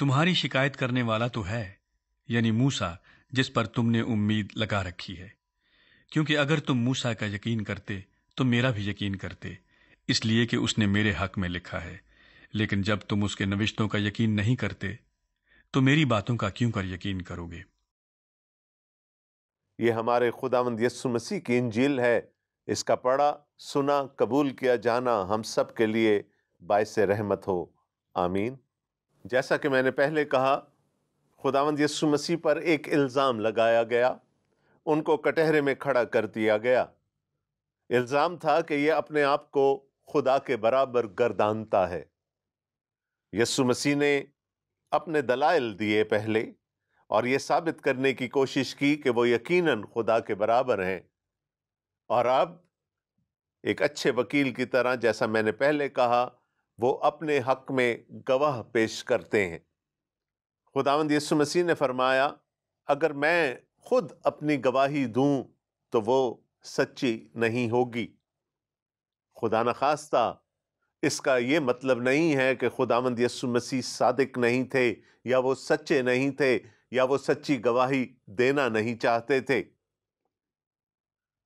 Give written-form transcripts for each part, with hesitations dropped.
تمہاری شکایت کرنے والا تو ہے، یعنی موسیٰ، جس پر تم نے امید لگا رکھی ہے۔ کیونکہ اگر تم موسیٰ کا یقین کرتے تو میرا بھی یقین کرتے، اس لیے کہ اس نے میرے حق میں لکھا ہے۔ لیکن جب تم اس کے نوشتوں کا یقین نہیں کرتے تو میری باتوں کا کیوں کر یقین کرو گے؟ یہ ہمارے خداوند یسوع مسیح کی انجیل ہے۔ اس کا پڑھا، سنا، قبول کیا جانا ہم سب کے لیے باعث رحمت ہو، آمین۔ جیسا کہ میں نے پہلے کہا، خداوند یسوع مسیح پر ایک الزام لگایا گیا، ان کو کٹہرے میں کھڑا کر دیا گیا۔ الزام تھا کہ یہ اپنے آپ کو خدا کے برابر گردانتا ہے۔ یسوع مسیح نے اپنے دلائل دیے پہلے، اور یہ ثابت کرنے کی کوشش کی کہ وہ یقیناً خدا کے برابر ہیں، اور اب ایک اچھے وکیل کی طرح، جیسا میں نے پہلے کہا، وہ اپنے حق میں گواہ پیش کرتے ہیں۔ خداوند یسوع مسیح نے فرمایا، اگر میں خود اپنی گواہی دوں تو وہ سچی نہیں ہوگی۔ خدا نخواستہ اس کا یہ مطلب نہیں ہے کہ خداوند یسوع مسیح صادق نہیں تھے، یا وہ سچے نہیں تھے، یا وہ سچی گواہی دینا نہیں چاہتے تھے۔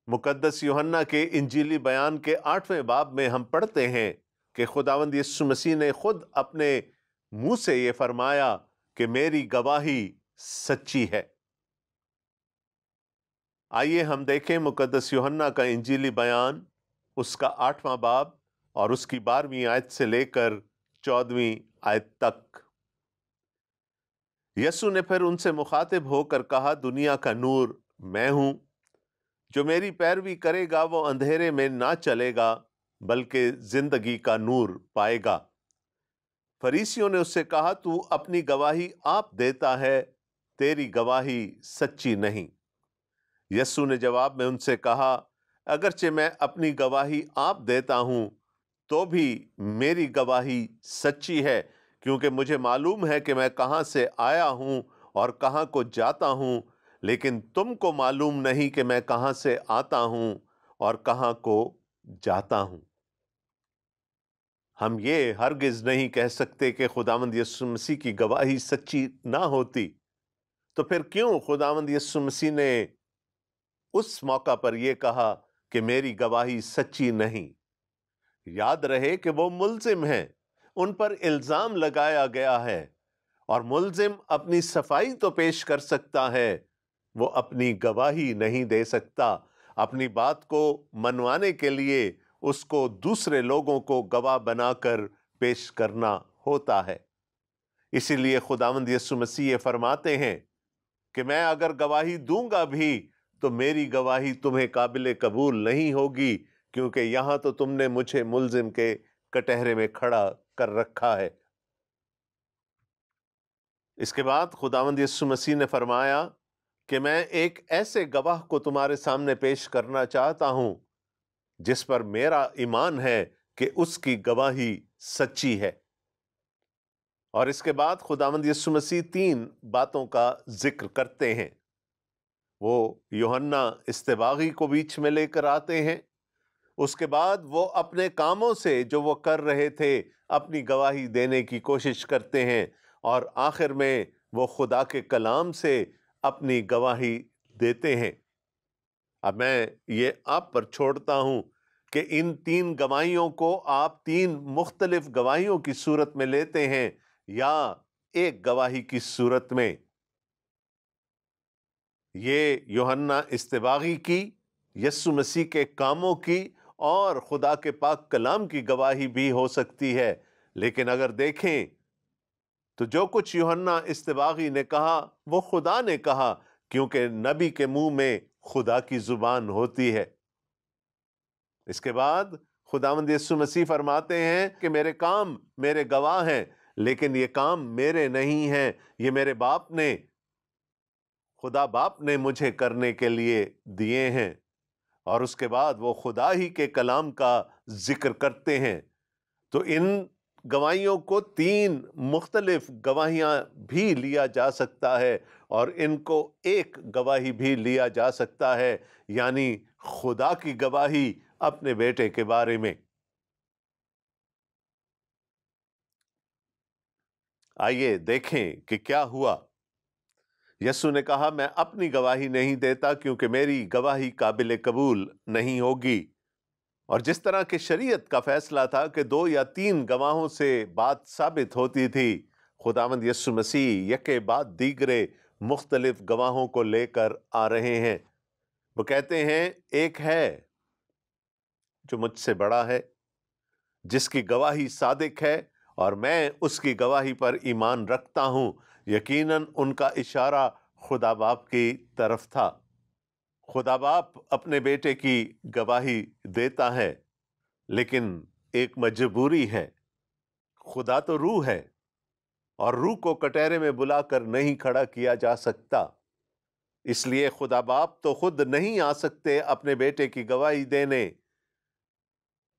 مقدس یوحنا کے انجیلی بیان کے 8ویں باب میں ہم پڑھتے ہیں کہ خداوند یسوع مسیح نے خود اپنے منہ سے یہ فرمایا کہ میری گواہی سچی ہے۔ آئیے ہم دیکھیں مقدس یوحنا کا انجیلی بیان، اس کا 8واں باب اور اس کی 12ویں آیت سے لے کر 14ویں آیت تک۔ یسوع نے پھر ان سے مخاطب ہو کر کہا، دنیا کا نور میں ہوں، جو میری پیروی کرے گا وہ اندھیرے میں نہ چلے گا بلکہ زندگی کا نور پائے گا۔ فریسیوں نے اس سے کہا، تو اپنی گواہی آپ دیتا ہے، تیری گواہی سچی نہیں۔ یسوع نے جواب میں ان سے کہا، اگرچہ میں اپنی گواہی آپ دیتا ہوں تو بھی میری گواہی سچی ہے، کیونکہ مجھے معلوم ہے کہ میں کہاں سے آیا ہوں اور کہاں کو جاتا ہوں، لیکن تم کو معلوم نہیں کہ میں کہاں سے آتا ہوں اور کہاں کو جاتا ہوں۔ ہم یہ ہرگز نہیں کہہ سکتے کہ خداوند یسوع مسیح کی گواہی سچی نہ ہوتی، تو پھر کیوں خداوند یسوع مسیح نے اس موقع پر یہ کہا کہ میری گواہی سچی نہیں؟ یاد رہے کہ وہ ملزم ہیں، ان پر الزام لگایا گیا ہے، اور ملزم اپنی صفائی تو پیش کر سکتا ہے، وہ اپنی گواہی نہیں دے سکتا۔ اپنی بات کو منوانے کے لیے اس کو دوسرے لوگوں کو گواہ بنا کر پیش کرنا ہوتا ہے۔ اسی لیے خداوند یسوع مسیح یہ فرماتے ہیں کہ میں اگر گواہی دوں گا بھی تو میری گواہی تمہیں قابل قبول نہیں ہوگی، کیونکہ یہاں تو تم نے مجھے ملزم کے کٹہرے میں کھڑا کر رکھا ہے۔ اس کے بعد خداوند یسوع مسیح نے فرمایا کہ میں ایک ایسے گواہ کو تمہارے سامنے پیش کرنا چاہتا ہوں جس پر میرا ایمان ہے کہ اس کی گواہی سچی ہے۔ اور اس کے بعد خداوند یسوع مسیح 3 باتوں کا ذکر کرتے ہیں۔ وہ یوحنا استباغی کو بیچ میں لے کر آتے ہیں، اس کے بعد وہ اپنے کاموں سے جو وہ کر رہے تھے اپنی گواہی دینے کی کوشش کرتے ہیں، اور آخر میں وہ خدا کے کلام سے اپنی گواہی دیتے ہیں۔ اب میں یہ آپ پر چھوڑتا ہوں کہ ان 3 گواہیوں کو آپ 3 مختلف گواہیوں کی صورت میں لیتے ہیں یا ایک گواہی کی صورت میں۔ یہ یوحنا استباغی کی، یسوع مسیح کے کاموں کی اور خدا کے پاک کلام کی گواہی بھی ہو سکتی ہے۔ لیکن اگر دیکھیں تو جو کچھ یوحنا استباغی نے کہا وہ خدا نے کہا، کیونکہ نبی کے منہ میں خدا کی زبان ہوتی ہے۔ اس کے بعد خداوند یسوع مسیح فرماتے ہیں کہ میرے کام میرے گواہ ہیں، لیکن یہ کام میرے نہیں ہیں، یہ میرے باپ نے، خدا باپ نے مجھے کرنے کے لیے دیے ہیں۔ اور اس کے بعد وہ خدا ہی کے کلام کا ذکر کرتے ہیں۔ تو ان گواہیوں کو 3 مختلف گواہیاں بھی لیا جا سکتا ہے، اور ان کو ایک گواہی بھی لیا جا سکتا ہے، یعنی خدا کی گواہی اپنے بیٹے کے بارے میں۔ آئیے دیکھیں کہ کیا ہوا۔ یسوع نے کہا، میں اپنی گواہی نہیں دیتا کیونکہ میری گواہی قابل قبول نہیں ہوگی۔ اور جس طرح کہ شریعت کا فیصلہ تھا کہ 2 یا 3 گواہوں سے بات ثابت ہوتی تھی، خداوند یسوع مسیح یکے بعد دیگرے مختلف گواہوں کو لے کر آ رہے ہیں۔ وہ کہتے ہیں ایک ہے جو مجھ سے بڑا ہے، جس کی گواہی صادق ہے، اور میں اس کی گواہی پر ایمان رکھتا ہوں۔ یقیناً ان کا اشارہ خدا باپ کی طرف تھا۔ خدا باپ اپنے بیٹے کی گواہی دیتا ہے، لیکن ایک مجبوری ہے۔ خدا تو روح ہے، اور روح کو کٹہرے میں بلا کر نہیں کھڑا کیا جا سکتا۔ اس لیے خدا باپ تو خود نہیں آ سکتے اپنے بیٹے کی گواہی دینے،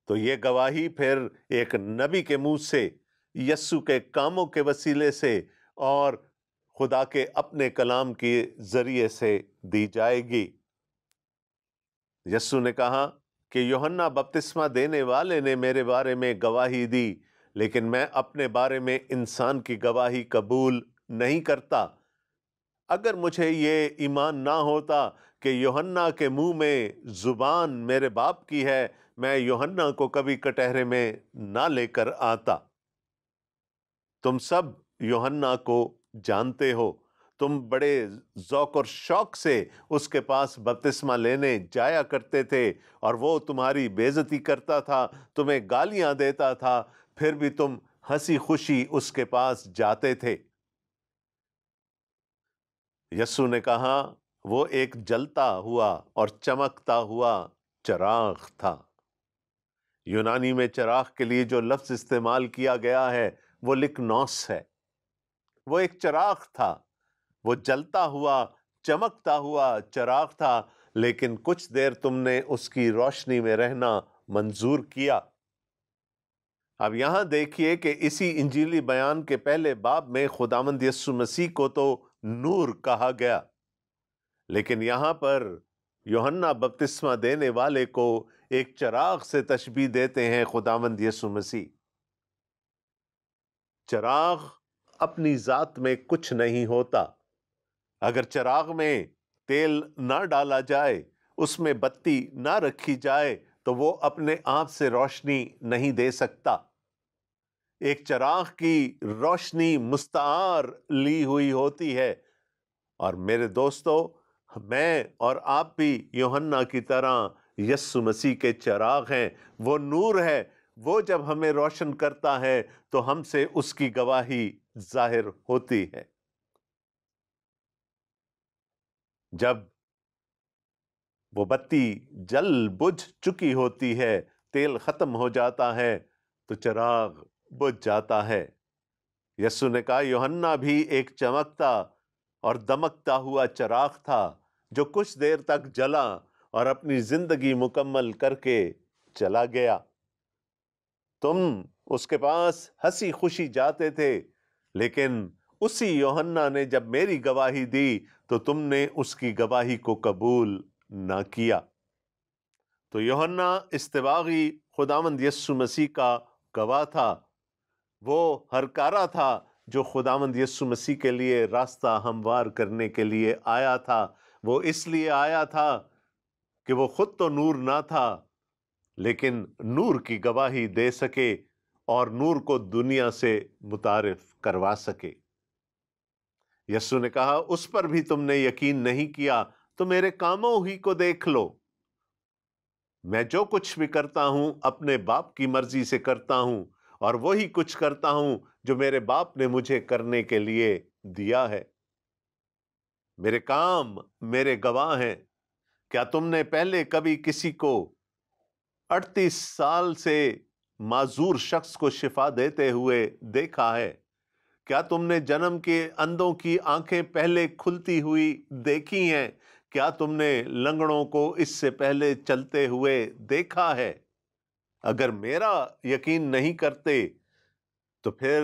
تو یہ گواہی پھر ایک نبی کے منہ سے، یسوع کے کاموں کے وسیلے سے اور خدا کے اپنے کلام کے ذریعے سے دی جائے گی۔ یسوع نے کہا کہ یوحنا بپتسمہ دینے والے نے میرے بارے میں گواہی دی، لیکن میں اپنے بارے میں انسان کی گواہی قبول نہیں کرتا۔ اگر مجھے یہ ایمان نہ ہوتا کہ یوحنا کے منہ میں زبان میرے باپ کی ہے، میں یوحنا کو کبھی کٹہرے میں نہ لے کر آتا۔ تم سب یوحنا کو جانتے ہو، تم بڑے ذوق اور شوق سے اس کے پاس بپتسمہ لینے جایا کرتے تھے، اور وہ تمہاری بے عزتی کرتا تھا، تمہیں گالیاں دیتا تھا، پھر بھی تم ہنسی خوشی اس کے پاس جاتے تھے۔ یسوع نے کہا، وہ ایک جلتا ہوا اور چمکتا ہوا چراغ تھا۔ یونانی میں چراغ کے لیے جو لفظ استعمال کیا گیا ہے وہ لکنوس ہے۔ وہ ایک چراغ تھا، وہ جلتا ہوا چمکتا ہوا چراغ تھا، لیکن کچھ دیر تم نے اس کی روشنی میں رہنا منظور کیا۔ اب یہاں دیکھیے کہ اسی انجیلی بیان کے پہلے باب میں خداوند یسوع مسیح کو تو نور کہا گیا، لیکن یہاں پر یوحنا بپتسمہ دینے والے کو ایک چراغ سے تشبیہ دیتے ہیں خداوند یسوع مسیح۔ چراغ اپنی ذات میں کچھ نہیں ہوتا۔ اگر چراغ میں تیل نہ ڈالا جائے، اس میں بتی نہ رکھی جائے، تو وہ اپنے آپ سے روشنی نہیں دے سکتا۔ ایک چراغ کی روشنی مستعار لی ہوئی ہوتی ہے، اور میرے دوستو، میں اور آپ بھی یوحنا کی طرح یسوع مسیح کے چراغ ہیں۔ وہ نور ہے، وہ جب ہمیں روشن کرتا ہے تو ہم سے اس کی گواہی ظاہر ہوتی ہے۔ جب وہ بتی جل بجھ چکی ہوتی ہے، تیل ختم ہو جاتا ہے، تو چراغ بجھ جاتا ہے۔ یسوع نے کہا، یوحنا بھی ایک چمکتا اور دمکتا ہوا چراغ تھا جو کچھ دیر تک جلا اور اپنی زندگی مکمل کر کے چلا گیا۔ تم اس کے پاس ہنسی خوشی جاتے تھے، لیکن اسی یوحنا نے جب میری گواہی دی تو تم نے اس کی گواہی کو قبول نہ کیا۔ تو یوحنا استباغی خداوند یسوع مسیح کا گواہ تھا، وہ ہرکارہ تھا جو خداوند یسوع مسیح کے لیے راستہ ہموار کرنے کے لیے آیا تھا۔ وہ اس لیے آیا تھا کہ وہ خود تو نور نہ تھا، لیکن نور کی گواہی دے سکے اور نور کو دنیا سے متعارف کروا سکے۔ یسوع نے کہا، اس پر بھی تم نے یقین نہیں کیا، تو میرے کاموں ہی کو دیکھ لو۔ میں جو کچھ بھی کرتا ہوں اپنے باپ کی مرضی سے کرتا ہوں، اور وہی کچھ کرتا ہوں جو میرے باپ نے مجھے کرنے کے لیے دیا ہے۔ میرے کام میرے گواہ ہیں۔ کیا تم نے پہلے کبھی کسی کو 38 سال سے معذور شخص کو شفا دیتے ہوئے دیکھا ہے؟ کیا تم نے جنم کے اندھوں کی آنکھیں پہلے کھلتی ہوئی دیکھی ہیں؟ کیا تم نے لنگڑوں کو اس سے پہلے چلتے ہوئے دیکھا ہے؟ اگر میرا یقین نہیں کرتے تو پھر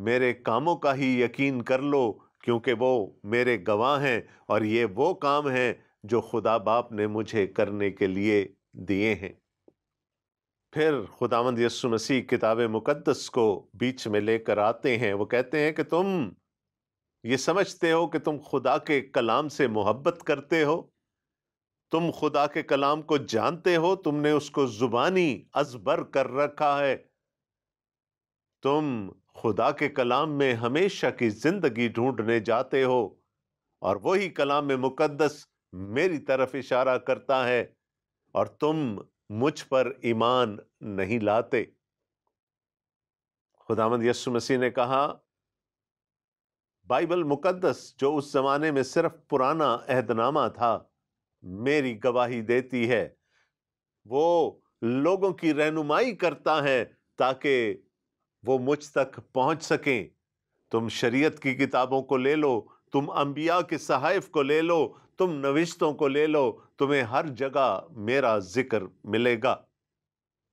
میرے کاموں کا ہی یقین کر لو، کیونکہ وہ میرے گواہ ہیں، اور یہ وہ کام ہیں جو خدا باپ نے مجھے کرنے کے لیے دیے ہیں۔ پھر خداوند یسوع مسیح کتاب مقدس کو بیچ میں لے کر آتے ہیں. وہ کہتے ہیں کہ تم یہ سمجھتے ہو کہ تم خدا کے کلام سے محبت کرتے ہو، تم خدا کے کلام کو جانتے ہو، تم نے اس کو زبانی ازبر کر رکھا ہے، تم خدا کے کلام میں ہمیشہ کی زندگی ڈھونڈنے جاتے ہو، اور وہی کلام مقدس میری طرف اشارہ کرتا ہے، اور تم مجھ پر ایمان نہیں لاتے. خداوند یسوع مسیح نے کہا بائبل مقدس جو اس زمانے میں صرف پرانا عہد نامہ تھا میری گواہی دیتی ہے، وہ لوگوں کی رہنمائی کرتا ہے تاکہ وہ مجھ تک پہنچ سکیں. تم شریعت کی کتابوں کو لے لو، تم انبیاء کے صحائف کو لے لو، تم نوشتوں کو لے لو، تمہیں ہر جگہ میرا ذکر ملے گا.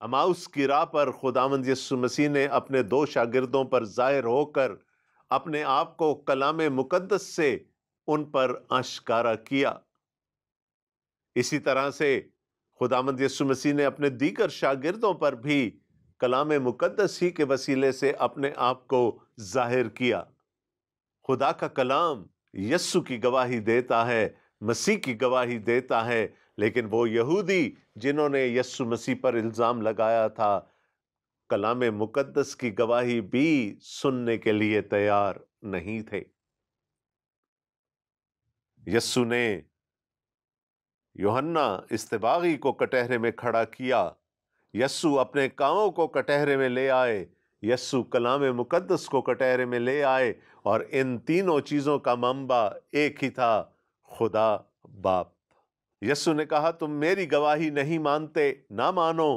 اماؤس کی راہ پر خداوند یسوع مسیح نے اپنے 2 شاگردوں پر ظاہر ہو کر اپنے آپ کو کلام مقدس سے ان پر آشکارا کیا. اسی طرح سے خداوند یسوع مسیح نے اپنے دیگر شاگردوں پر بھی کلام مقدس ہی کے وسیلے سے اپنے آپ کو ظاہر کیا. خدا کا کلام یسوع کی گواہی دیتا ہے، مسیح کی گواہی دیتا ہے، لیکن وہ یہودی جنہوں نے یسوع مسیح پر الزام لگایا تھا کلام مقدس کی گواہی بھی سننے کے لیے تیار نہیں تھے. یسوع نے یوحنا استباغی کو کٹہرے میں کھڑا کیا، یسوع اپنے کاموں کو کٹہرے میں لے آئے، یسوع کلام مقدس کو کٹہرے میں لے آئے، اور ان تینوں چیزوں کا منبع ایک ہی تھا، خدا باپ. یسوع نے کہا تم میری گواہی نہیں مانتے، نہ مانو،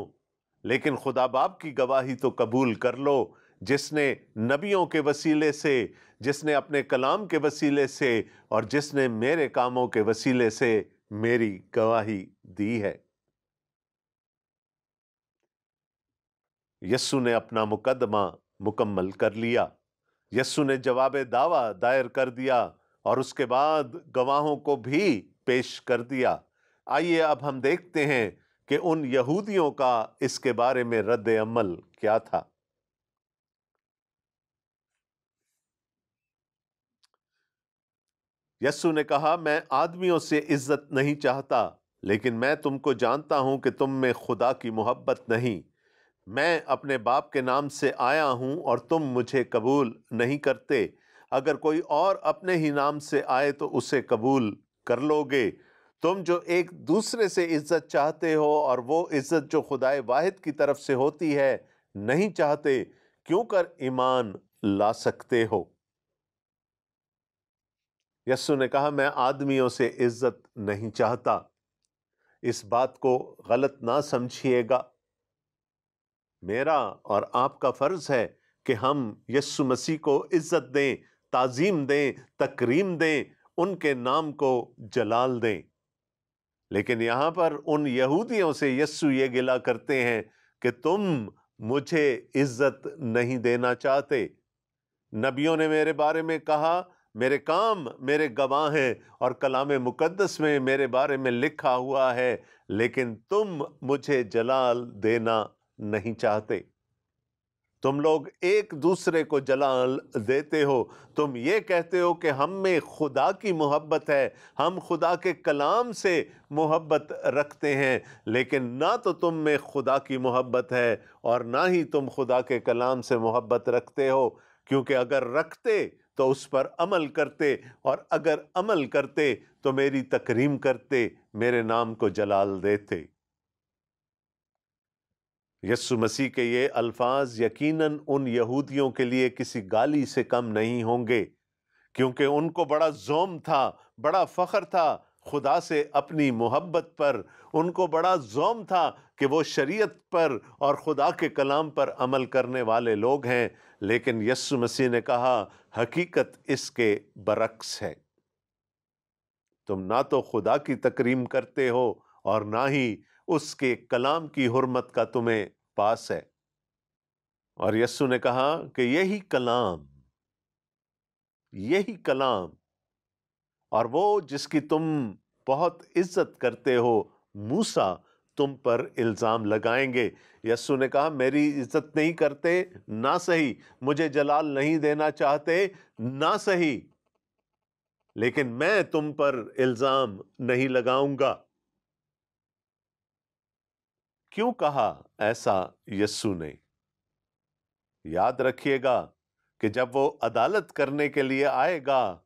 لیکن خدا باپ کی گواہی تو قبول کر لو، جس نے نبیوں کے وسیلے سے، جس نے اپنے کلام کے وسیلے سے، اور جس نے میرے کاموں کے وسیلے سے میری گواہی دی ہے. یسوع نے اپنا مقدمہ مکمل کر لیا. یسوع نے جواب دعویٰ دائر کر دیا اور اس کے بعد گواہوں کو بھی پیش کر دیا. آئیے اب ہم دیکھتے ہیں کہ ان یہودیوں کا اس کے بارے میں رد عمل کیا تھا. یسوع نے کہا میں آدمیوں سے عزت نہیں چاہتا، لیکن میں تم کو جانتا ہوں کہ تم میں خدا کی محبت نہیں. میں اپنے باپ کے نام سے آیا ہوں اور تم مجھے قبول نہیں کرتے. اگر کوئی اور اپنے ہی نام سے آئے تو اسے قبول کر لو گے. تم جو ایک دوسرے سے عزت چاہتے ہو اور وہ عزت جو خدائے واحد کی طرف سے ہوتی ہے نہیں چاہتے، کیوں کر ایمان لا سکتے ہو؟ یسوع نے کہا میں آدمیوں سے عزت نہیں چاہتا. اس بات کو غلط نہ سمجھیے گا. میرا اور آپ کا فرض ہے کہ ہم یسوع مسیح کو عزت دیں، تعظیم دیں، تکریم دیں، ان کے نام کو جلال دیں. لیکن یہاں پر ان یہودیوں سے یسوع یہ گلہ کرتے ہیں کہ تم مجھے عزت نہیں دینا چاہتے. نبیوں نے میرے بارے میں کہا، میرے کام میرے گواہ ہیں، اور کلام مقدس میں میرے بارے میں لکھا ہوا ہے، لیکن تم مجھے جلال دینا نہیں چاہتے. تم لوگ ایک دوسرے کو جلال دیتے ہو. تم یہ کہتے ہو کہ ہم میں خدا کی محبت ہے، ہم خدا کے کلام سے محبت رکھتے ہیں، لیکن نہ تو تم میں خدا کی محبت ہے اور نہ ہی تم خدا کے کلام سے محبت رکھتے ہو. کیونکہ اگر رکھتے تو اس پر عمل کرتے، اور اگر عمل کرتے تو میری تکریم کرتے، میرے نام کو جلال دیتے. یسوع مسیح کے یہ الفاظ یقیناً ان یہودیوں کے لیے کسی گالی سے کم نہیں ہوں گے، کیونکہ ان کو بڑا زوم تھا، بڑا فخر تھا خدا سے اپنی محبت پر. ان کو بڑا زوم تھا کہ وہ شریعت پر اور خدا کے کلام پر عمل کرنے والے لوگ ہیں. لیکن یسوع مسیح نے کہا حقیقت اس کے برعکس ہے. تم نہ تو خدا کی تکریم کرتے ہو اور نہ ہی اس کے کلام کی حرمت کا تمہیں پاس ہے. اور یسوع نے کہا کہ یہی کلام اور وہ جس کی تم بہت عزت کرتے ہو، موسیٰ تم پر الزام لگائیں گے۔ یسوع نے کہا میری عزت نہیں کرتے نہ صحیح، مجھے جلال نہیں دینا چاہتے نہ صحیح، لیکن میں تم پر الزام نہیں لگاؤں گا۔ کیوں کہا ایسا یسوع نے؟ یاد رکھیے گا کہ جب وہ عدالت کرنے کے لیے آئے گا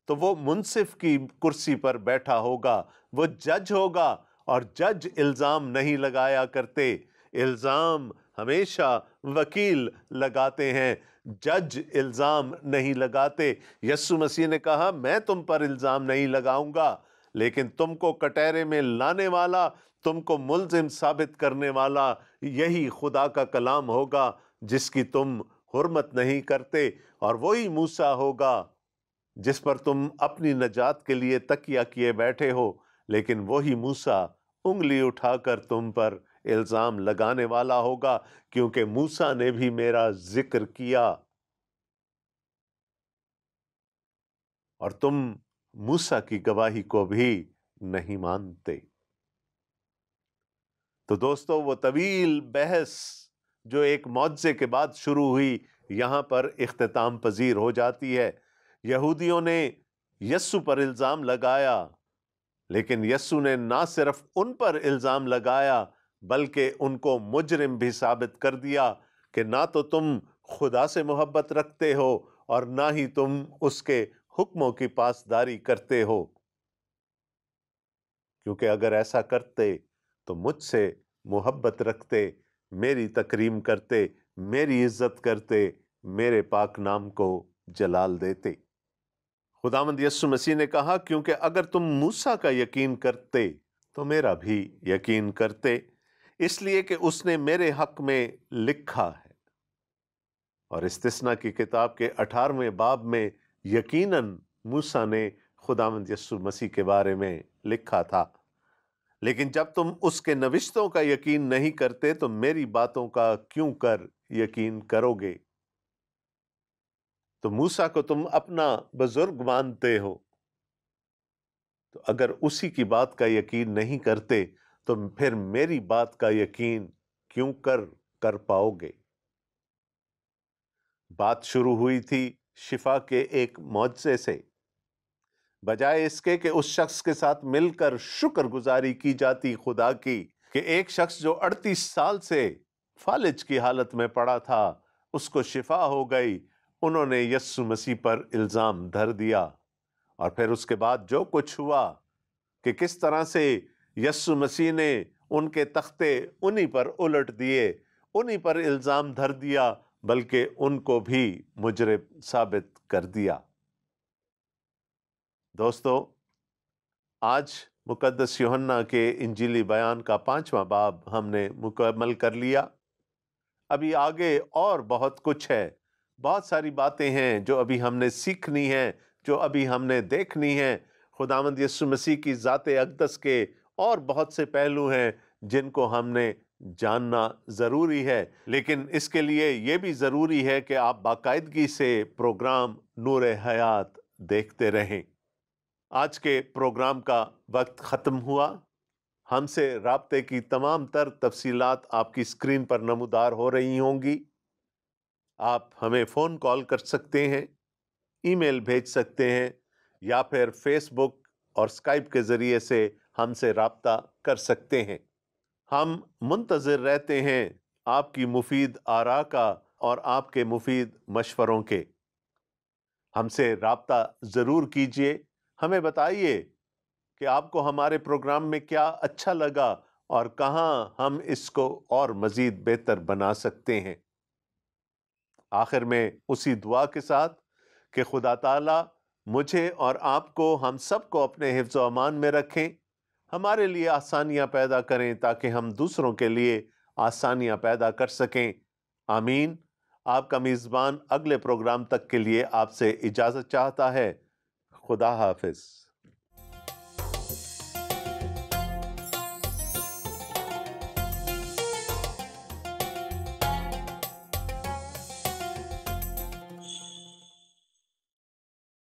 تو وہ منصف کی کرسی پر بیٹھا ہوگا، وہ جج ہوگا، اور جج الزام نہیں لگایا کرتے، الزام ہمیشہ وکیل لگاتے ہیں، جج الزام نہیں لگاتے۔ یسوع مسیح نے کہا میں تم پر الزام نہیں لگاؤں گا، لیکن تم کو کٹہرے میں لانے والا، تم کو ملزم ثابت کرنے والا یہی خدا کا کلام ہوگا جس کی تم حرمت نہیں کرتے، اور وہی موسیٰ ہوگا جس پر تم اپنی نجات کے لیے تکیہ کیے بیٹھے ہو، لیکن وہی موسیٰ انگلی اٹھا کر تم پر الزام لگانے والا ہوگا، کیونکہ موسیٰ نے بھی میرا ذکر کیا اور تم موسیٰ کی گواہی کو بھی نہیں مانتے۔ تو دوستو، وہ طویل بحث جو ایک معجزے کے بعد شروع ہوئی یہاں پر اختتام پذیر ہو جاتی ہے۔ یہودیوں نے یسوع پر الزام لگایا، لیکن یسوع نے نہ صرف ان پر الزام لگایا بلکہ ان کو مجرم بھی ثابت کر دیا کہ نہ تو تم خدا سے محبت رکھتے ہو اور نہ ہی تم اس کے حکموں کی پاسداری کرتے ہو، کیونکہ اگر ایسا کرتے تو مجھ سے محبت رکھتے، میری تکریم کرتے، میری عزت کرتے، میرے پاک نام کو جلال دیتے۔ خداوند یسوع مسیح نے کہا کیونکہ اگر تم موسیٰ کا یقین کرتے تو میرا بھی یقین کرتے، اس لیے کہ اس نے میرے حق میں لکھا ہے۔ اور استثنا کی کتاب کے 18ویں باب میں یقیناً موسیٰ نے خداوند یسوع مسیح کے بارے میں لکھا تھا، لیکن جب تم اس کے نوشتوں کا یقین نہیں کرتے تو میری باتوں کا کیوں کر یقین کرو گے؟ تو موسیٰ کو تم اپنا بزرگ مانتے ہو، تو اگر اسی کی بات کا یقین نہیں کرتے تو پھر میری بات کا یقین کیوں کر پاؤ گے؟ بات شروع ہوئی تھی شفا کے ایک معجزے سے، بجائے اس کے کہ اس شخص کے ساتھ مل کر شکر گزاری کی جاتی خدا کی کہ ایک شخص جو 38 سال سے فالج کی حالت میں پڑا تھا اس کو شفا ہو گئی، انہوں نے یسوع مسیح پر الزام دھر دیا۔ اور پھر اس کے بعد جو کچھ ہوا کہ کس طرح سے یسوع مسیح نے ان کے تختے انہی پر الٹ دیے، انہی پر الزام دھر دیا، بلکہ ان کو بھی مجرم ثابت کر دیا۔ دوستو، آج مقدس یوحنا کے انجیلی بیان کا 5واں باب ہم نے مکمل کر لیا۔ ابھی آگے اور بہت کچھ ہے، بہت ساری باتیں ہیں جو ابھی ہم نے سیکھنی ہیں، جو ابھی ہم نے دیکھنی ہیں۔ خداوند یسوع مسیح کی ذات اقدس کے اور بہت سے پہلو ہیں جن کو ہم نے جاننا ضروری ہے، لیکن اس کے لیے یہ بھی ضروری ہے کہ آپ باقاعدگی سے پروگرام نور حیات دیکھتے رہیں۔ آج کے پروگرام کا وقت ختم ہوا۔ ہم سے رابطے کی تمام تر تفصیلات آپ کی اسکرین پر نمودار ہو رہی ہوں گی۔ آپ ہمیں فون کال کر سکتے ہیں، ای میل بھیج سکتے ہیں، یا پھر فیس بک اور اسکائپ کے ذریعے سے ہم سے رابطہ کر سکتے ہیں۔ ہم منتظر رہتے ہیں آپ کی مفید آراء کا اور آپ کے مفید مشوروں کے۔ ہم سے رابطہ ضرور کیجیے، ہمیں بتائیے کہ آپ کو ہمارے پروگرام میں کیا اچھا لگا اور کہاں ہم اس کو اور مزید بہتر بنا سکتے ہیں۔ آخر میں اسی دعا کے ساتھ کہ خدا تعالیٰ مجھے اور آپ کو، ہم سب کو اپنے حفظ و امان میں رکھیں، ہمارے لیے آسانیاں پیدا کریں تاکہ ہم دوسروں کے لیے آسانیاں پیدا کر سکیں۔ آمین۔ آپ کا میزبان اگلے پروگرام تک کے لیے آپ سے اجازت چاہتا ہے۔ خدا حافظ۔